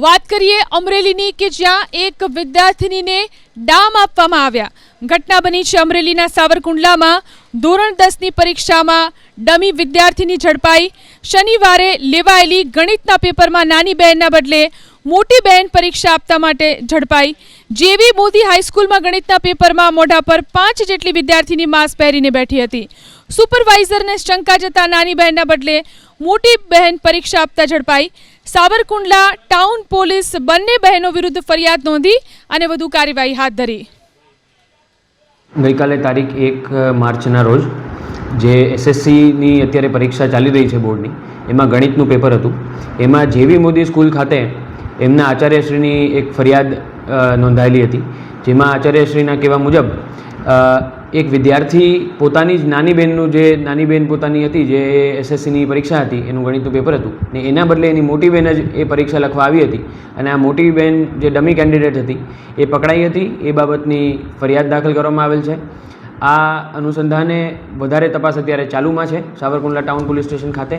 વાત કરીએ અમરેલીની કે જ્યાં એક વિદ્યાર્થિનીને ડામ આપવામાં આવ્યા. ઘટના બની છે અમરેલીના સાવરકુંડલામાં. ધોરણ 10ની પરીક્ષામાં ડમી વિદ્યાર્થીની ઝડપાઈ. શનિવારે લેવાયેલી ગણિતના પેપરમાં નાની બહેનના બદલે મોટી બહેન પરીક્ષા આપવા માટે ઝડપાઈ. જેવી મોદી હાઈસ્કૂલમાં ગણિતના પેપરમાં મોઢા પર 5 જેટલી વિદ્યાર્થીની માસ્ક પહેરીને બેઠી હતી. સુપરવાઇઝરને શંકા જતા નાની બહેનના બદલે મોટી બહેન પરીક્ષા આપતા ઝડપાઈ. સાવરકુંડલા ટાઉન પોલીસ બંને બહેનો વિરુદ્ધ ફરિયાદ નોંધી અને વધુ કાર્યવાહી હાથ ધરી. ગઈકાલે તારીખ 1 માર્ચના રોજ જે એસએસસીની અત્યારે પરીક્ષા ચાલી રહી છે બોર્ડની, એમાં ગણિતનું પેપર હતું. એમાં જેવી મોદી સ્કૂલ ખાતે એમના આચાર્યશ્રીની એક ફરિયાદ નોંધાયેલી હતી, જેમાં આચાર્યશ્રીના કહેવા મુજબ એક વિદ્યાર્થી પોતાની જ નાની બેન પોતાની હતી, જે એસએસસીની પરીક્ષા હતી, એનું ગણિતનું પેપર હતું ને એના બદલે એની મોટી બહેન જ એ પરીક્ષા લખવા આવી હતી અને આ મોટી બહેન જે ડમી કેન્ડિડેટ હતી એ પકડાઈ હતી. એ બાબતની ફરિયાદ દાખલ કરવામાં આવેલ છે. આ અનુસંધાને વધારે તપાસ અત્યારે ચાલુમાં છે સાવરકુંડલા ટાઉન પોલીસ સ્ટેશન ખાતે.